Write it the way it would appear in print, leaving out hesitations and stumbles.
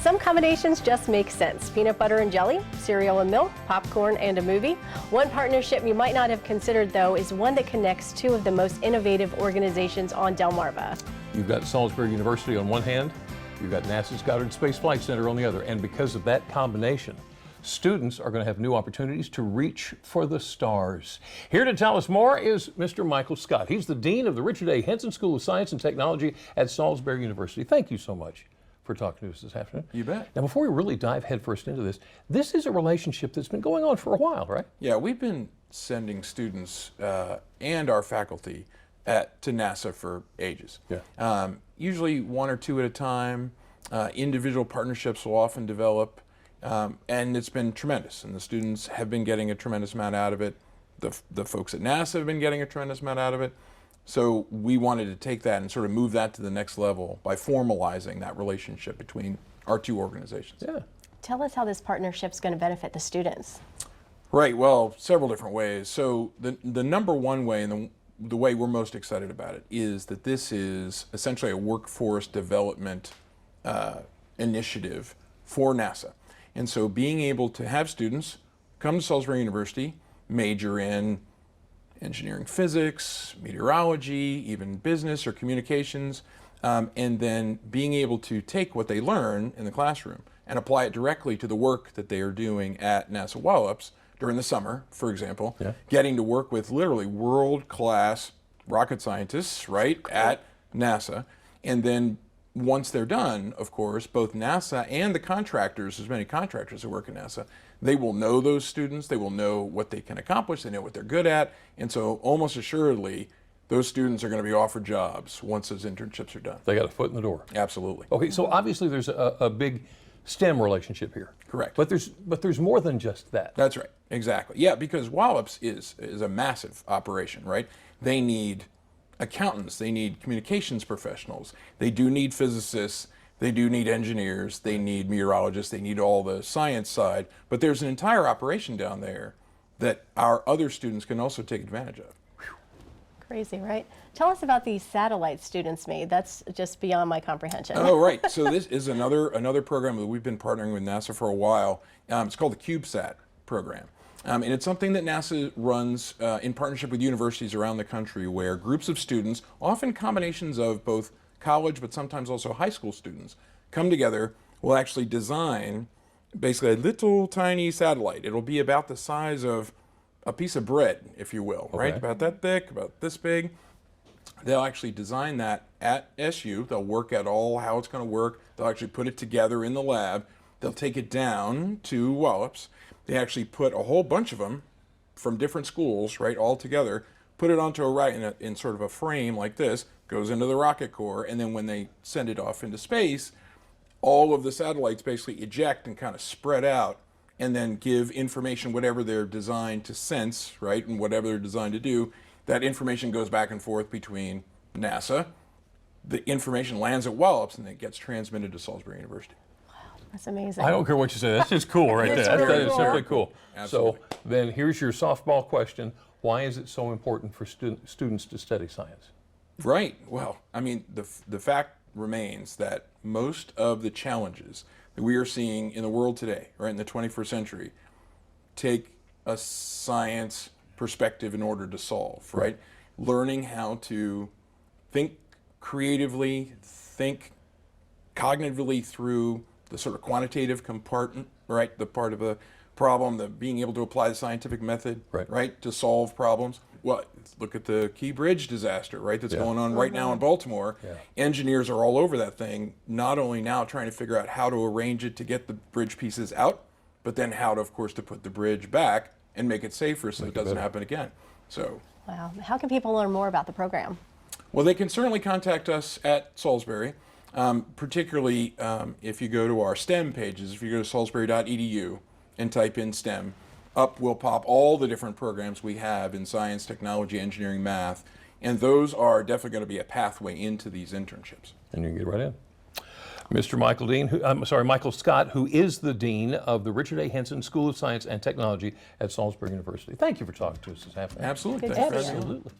Some combinations just make sense. Peanut butter and jelly, cereal and milk, popcorn and a movie. One partnership you might not have considered, though, is one that connects two of the most innovative organizations on Delmarva. You've got Salisbury University on one hand, you've got NASA's Goddard Space Flight Center on the other, and because of that combination, students are going to have new opportunities to reach for the stars. Here to tell us more is Mr. Michael Scott. He's the Dean of the Richard A. Henson School of Science and Technology at Salisbury University. Thank you so much for talking to us this afternoon. You bet. Now, before we really dive headfirst into this is a relationship that's been going on for a while, right? Yeah, we've been sending students and our faculty to NASA for ages. Yeah. Usually one or two at a time. Individual partnerships will often develop, and it's been tremendous. And the students have been getting a tremendous amount out of it. The folks at NASA have been getting a tremendous amount out of it. So we wanted to take that and sort of move that to the next level by formalizing that relationship between our two organizations. Yeah. Tell us how this partnership is going to benefit the students. Right, well, several different ways. So the number one way, and the way we're most excited about it, is that this is essentially a workforce development initiative for NASA. And so being able to have students come to Salisbury University, major in engineering physics, meteorology, even business or communications, and then being able to take what they learn in the classroom and apply it directly to the work that they are doing at NASA Wallops during the summer, for example, getting to work with literally world-class rocket scientists, right, at NASA. And then once they're done, of course, both NASA and the contractors, there's many contractors who work at NASA, they will know those students, they will know what they can accomplish, they know what they're good at, and so almost assuredly, those students are going to be offered jobs once those internships are done. They got a foot in the door. Absolutely. Okay, so obviously there's a big STEM relationship here. Correct. But there's more than just that. That's right, exactly. Yeah, because Wallops is a massive operation, right? They need accountants, they need communications professionals, they do need physicists, they do need engineers, they need meteorologists, they need all the science side, but there's an entire operation down there that our other students can also take advantage of. Crazy, right? Tell us about these satellites students made. That's just beyond my comprehension. Oh, right. So this is another program that we've been partnering with NASA for a while. It's called the CubeSat program. And it's something that NASA runs in partnership with universities around the country, where groups of students, often combinations of both college but sometimes also high school students, come together, will actually design basically a little tiny satellite. It'll be about the size of a piece of bread, if you will, right? About that thick, about this big. They'll actually design that at SU. They'll work out all how it's going to work. They'll actually put it together in the lab. They'll take it down to Wallops. They actually put a whole bunch of them from different schools, right, all together, put it onto a rocket in sort of a frame like this, goes into the rocket core, and then when they send it off into space, all of the satellites basically eject and kind of spread out and then give information, whatever they're designed to sense, right, and whatever they're designed to do. That information goes back and forth between NASA. The information lands at Wallops and then gets transmitted to Salisbury University. That's amazing. I don't care what you say. That's just cool right there. It's That really is cool. simply cool. Absolutely. So then here's your softball question. Why is it so important for students to study science? Right. Well, I mean, the fact remains that most of the challenges that we are seeing in the world today, right, in the 21st century, take a science perspective in order to solve, right? Learning how to think creatively, think cognitively through the sort of quantitative compartment, right? The part of the problem, the being able to apply the scientific method, right, to solve problems. Well, look at the Key Bridge disaster, right, that's going on right now in Baltimore. Engineers are all over that thing, not only now trying to figure out how to arrange it to get the bridge pieces out, but then how to, of course, to put the bridge back and make it safer so it doesn't happen again. So, Wow. How can people learn more about the program? well, they can certainly contact us at Salisbury, particularly if you go to our STEM pages. If you go to salisbury.edu and type in STEM, up will pop all the different programs we have in science, technology, engineering, math, and those are definitely going to be a pathway into these internships. And you can get right in. Mr. Michael Scott, who is the Dean of the Richard A. Henson School of Science and Technology at Salisbury University. Thank you for talking to us this afternoon. Absolutely. Good Thanks for to see having me. Absolutely.